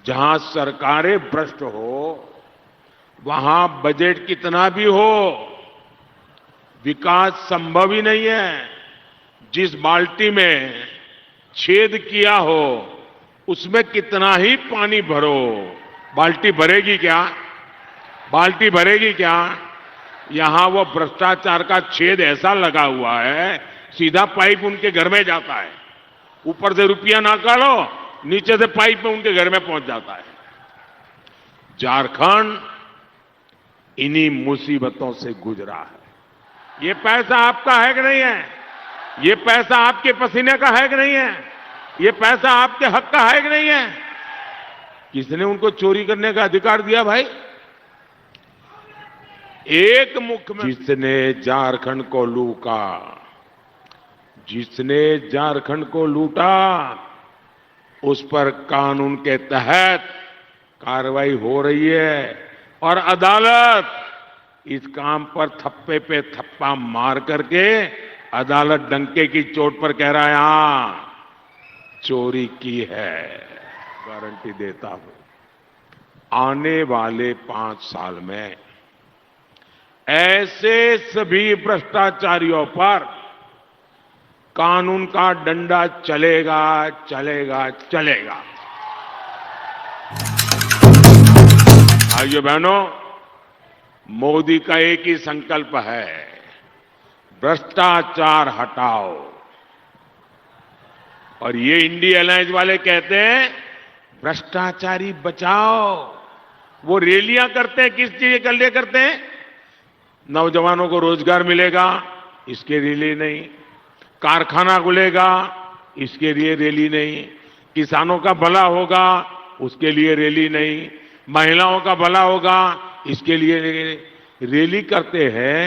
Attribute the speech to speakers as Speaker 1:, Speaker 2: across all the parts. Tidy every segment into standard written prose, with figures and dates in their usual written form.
Speaker 1: जहां सरकारें भ्रष्ट हो, वहां बजट कितना भी हो, विकास संभव ही नहीं है। जिस बाल्टी में छेद किया हो, उसमें कितना ही पानी भरो, बाल्टी भरेगी क्या? बाल्टी भरेगी क्या? यहां वो भ्रष्टाचार का छेद ऐसा लगा हुआ है, सीधा पाइप उनके घर में जाता है। ऊपर से रुपया निकालो, नीचे से पाइप में उनके घर में पहुंच जाता है। झारखंड इन्हीं मुसीबतों से गुजरा है। ये पैसा आपका है कि नहीं है? ये पैसा आपके पसीने का है कि नहीं है? ये पैसा आपके हक का है कि नहीं है? किसने उनको चोरी करने का अधिकार दिया भाई? एक मुख्यमंत्री जिसने झारखंड को लूटा, जिसने झारखंड को लूटा, उस पर कानून के तहत कार्रवाई हो रही है और अदालत इस काम पर थप्पे पे थप्पा मार करके अदालत डंके की चोट पर कह रहा है हां, चोरी की है। गारंटी देता हूं, आने वाले 5 साल में ऐसे सभी भ्रष्टाचारियों पर कानून का डंडा चलेगा, चलेगा, चलेगा। भाइयों बहनों, मोदी का एक ही संकल्प है, भ्रष्टाचार हटाओ। और ये इंडिया अलायंस वाले कहते हैं भ्रष्टाचारी बचाओ। वो रैलियां करते हैं, किस चीज के लिए करते हैं? नौजवानों को रोजगार मिलेगा, इसके लिए नहीं। कारखाना खुलेगा, इसके लिए रैली नहीं। किसानों का भला होगा, उसके लिए रैली नहीं। महिलाओं का भला होगा, इसके लिए रैली करते हैं।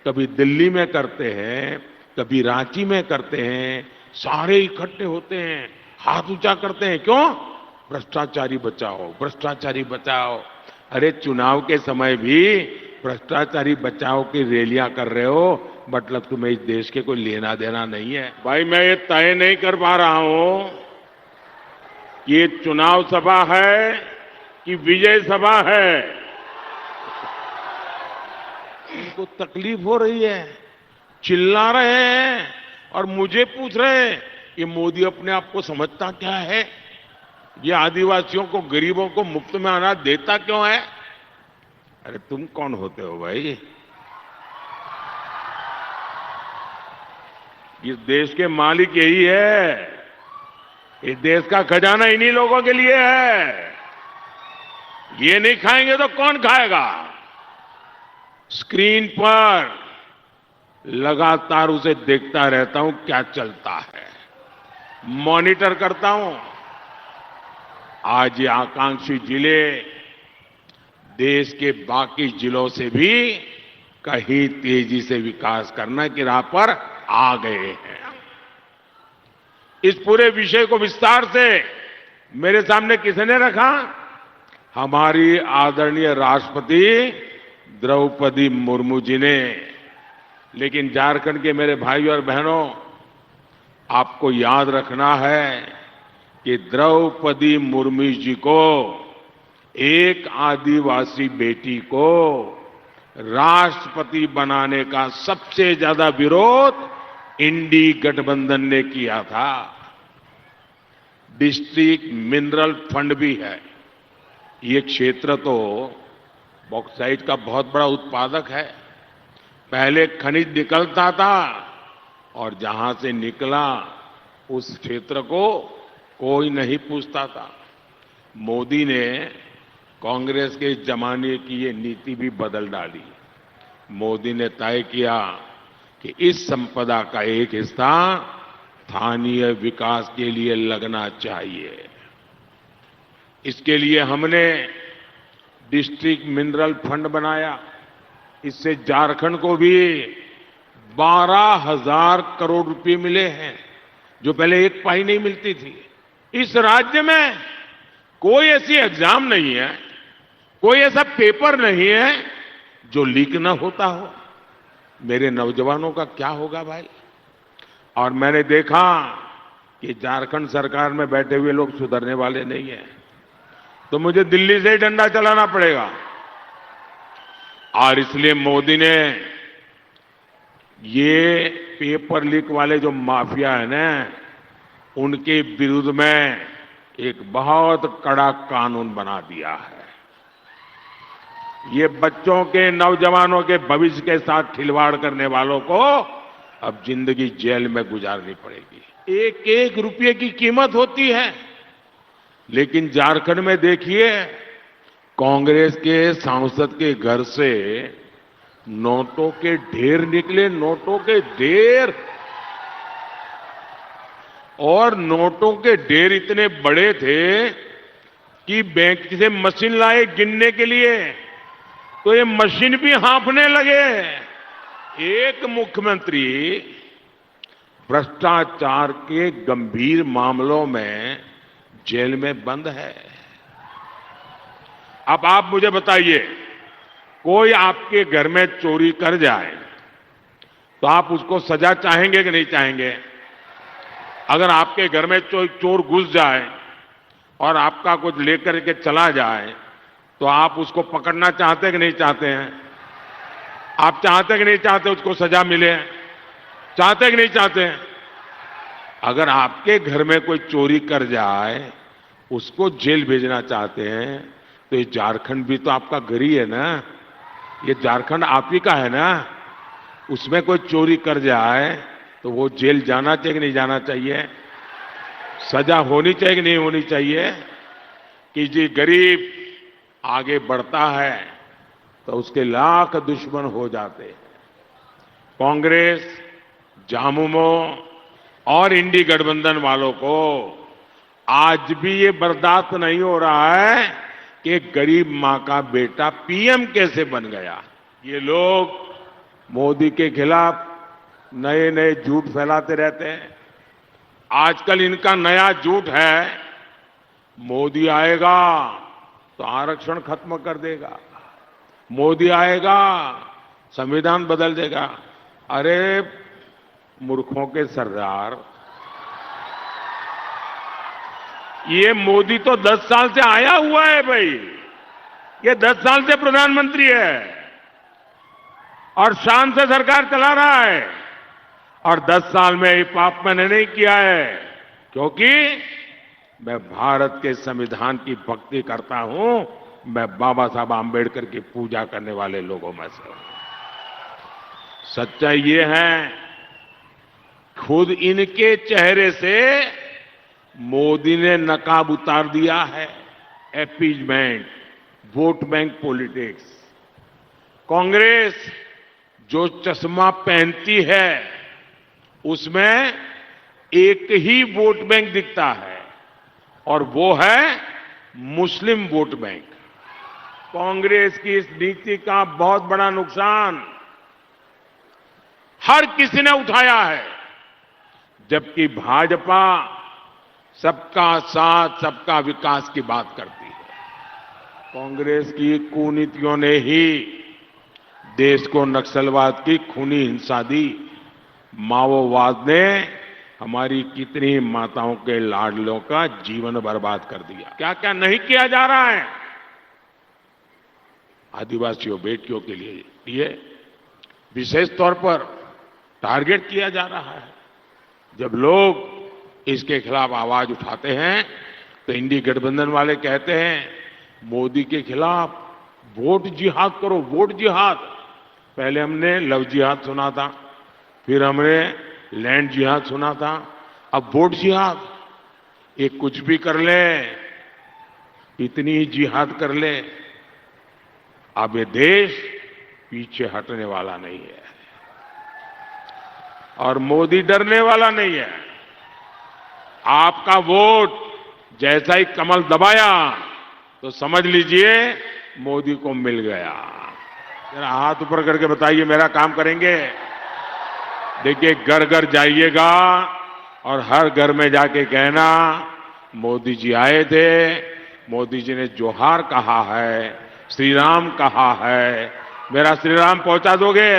Speaker 1: कभी दिल्ली में करते हैं, कभी रांची में करते हैं। सारे इकट्ठे होते हैं, हाथ ऊंचा करते हैं। क्यों? भ्रष्टाचारी बचाओ, भ्रष्टाचारी बचाओ। अरे चुनाव के समय भी भ्रष्टाचारी बचाओ की रैलियां कर रहे हो, मतलब तुम्हें इस देश के कोई लेना देना नहीं है। भाई मैं ये तय नहीं कर पा रहा हूं कि ये चुनाव सभा है कि विजय सभा है। उनको तकलीफ हो रही है, चिल्ला रहे हैं और मुझे पूछ रहे हैं कि मोदी अपने आप को समझता क्या है? ये आदिवासियों को, गरीबों को मुफ्त में अनाज देता क्यों है? अरे तुम कौन होते हो भाई? इस देश के मालिक यही है। इस देश का खजाना इन्हीं लोगों के लिए है। ये नहीं खाएंगे तो कौन खाएगा? स्क्रीन पर लगातार उसे देखता रहता हूं, क्या चलता है, मॉनिटर करता हूं। आज ये आकांक्षी जिले देश के बाकी जिलों से भी कहीं तेजी से विकास करने की राह पर आ गए हैं। इस पूरे विषय को विस्तार से मेरे सामने किसने रखा? हमारी आदरणीय राष्ट्रपति द्रौपदी मुर्मू जी ने। लेकिन झारखंड के मेरे भाइयों और बहनों, आपको याद रखना है कि द्रौपदी मुर्मू जी को, एक आदिवासी बेटी को राष्ट्रपति बनाने का सबसे ज्यादा विरोध इंडी गठबंधन ने किया था। डिस्ट्रिक्ट मिनरल फंड भी है। ये क्षेत्र तो बॉक्साइट का बहुत बड़ा उत्पादक है। पहले खनिज निकलता था और जहां से निकला उस क्षेत्र को कोई नहीं पूछता था। मोदी ने कांग्रेस के जमाने की ये नीति भी बदल डाली। मोदी ने तय किया कि इस संपदा का एक हिस्सा स्थानीय विकास के लिए लगना चाहिए। इसके लिए हमने डिस्ट्रिक्ट मिनरल फंड बनाया। इससे झारखंड को भी 12,000 करोड़ रुपए मिले हैं, जो पहले एक पाई नहीं मिलती थी। इस राज्य में कोई ऐसी एग्जाम नहीं है, कोई ऐसा पेपर नहीं है जो लीक ना होता हो। मेरे नौजवानों का क्या होगा भाई? और मैंने देखा कि झारखंड सरकार में बैठे हुए लोग सुधरने वाले नहीं हैं। तो मुझे दिल्ली से ही डंडा चलाना पड़ेगा। और इसलिए मोदी ने ये पेपर लीक वाले जो माफिया है ना, उनके विरुद्ध में एक बहुत कड़ा कानून बना दिया है। ये बच्चों के, नौजवानों के भविष्य के साथ खिलवाड़ करने वालों को अब जिंदगी जेल में गुजारनी पड़ेगी। एक एक रुपये की कीमत होती है। लेकिन झारखंड में देखिए, कांग्रेस के सांसद के घर से नोटों के ढेर निकले, नोटों के ढेर। और नोटों के ढेर इतने बड़े थे कि बैंक से मशीन लाए गिनने के लिए, तो ये मशीन भी हाँफने लगे। एक मुख्यमंत्री भ्रष्टाचार के गंभीर मामलों में जेल में बंद है। अब आप मुझे बताइए, कोई आपके घर में चोरी कर जाए तो आप उसको सजा चाहेंगे कि नहीं चाहेंगे? अगर आपके घर में चोर घुस जाए और आपका कुछ लेकर के चला जाए तो आप उसको पकड़ना चाहते कि नहीं चाहते हैं? आप चाहते कि नहीं चाहते उसको सजा मिले? चाहते कि नहीं चाहते हैं? अगर आपके घर में कोई चोरी कर जाए, उसको जेल भेजना चाहते हैं, तो ये झारखंड भी तो आपका घर ही है ना। ये झारखंड आप ही का है ना। उसमें कोई चोरी कर जाए तो वो जेल जाना चाहिए कि नहीं जाना चाहिए? सजा होनी चाहिए कि नहीं होनी चाहिए? कि जी गरीब आगे बढ़ता है तो उसके लाख दुश्मन हो जाते हैं। कांग्रेस, झामुमो और इंडी गठबंधन वालों को आज भी ये बर्दाश्त नहीं हो रहा है कि गरीब मां का बेटा पीएम कैसे बन गया। ये लोग मोदी के खिलाफ नए नए झूठ फैलाते रहते हैं। आजकल इनका नया झूठ है, मोदी आएगा तो आरक्षण खत्म कर देगा, मोदी आएगा संविधान बदल देगा। अरे मूर्खों के सरदार, ये मोदी तो 10 साल से आया हुआ है भाई। ये 10 साल से प्रधानमंत्री है और शान से सरकार चला रहा है। और 10 साल में ये पाप मैंने नहीं किया है, क्योंकि मैं भारत के संविधान की भक्ति करता हूं। मैं बाबा साहब आंबेडकर की पूजा करने वाले लोगों में से हूं। सच्चाई ये है, खुद इनके चेहरे से मोदी ने नकाब उतार दिया है। Appeasement, vote bank politics. Congress जो चश्मा पहनती है उसमें एक ही वोट बैंक दिखता है और वो है मुस्लिम वोट बैंक। कांग्रेस की इस नीति का बहुत बड़ा नुकसान हर किसी ने उठाया है, जबकि भाजपा सबका साथ, सबका विकास की बात करती है। कांग्रेस की कुनीतियों ने ही देश को नक्सलवाद की खूनी हिंसा दी। माओवाद ने हमारी कितनी माताओं के लाडलों का जीवन बर्बाद कर दिया। क्या क्या नहीं किया जा रहा है आदिवासियों बेटियों के लिए विशेष तौर पर टारगेट किया जा रहा है। जब लोग इसके खिलाफ आवाज उठाते हैं तो इंडी गठबंधन वाले कहते हैं मोदी के खिलाफ वोट जिहाद करो, वोट जिहाद। पहले हमने लव जिहाद सुना था, फिर हमने लैंड जिहाद सुना था, अब वोट जिहाद। ये कुछ भी कर ले, इतनी ही जिहाद कर ले, अब ये देश पीछे हटने वाला नहीं है और मोदी डरने वाला नहीं है। आपका वोट जैसा ही कमल दबाया तो समझ लीजिए मोदी को मिल गया। जरा हाथ ऊपर करके बताइए, मेरा काम करेंगे? देखिए, घर घर जाइएगा और हर घर में जाके कहना मोदी जी आए थे, मोदी जी ने जोहार कहा है, श्री राम कहा है। मेरा श्री राम पहुंचा दोगे?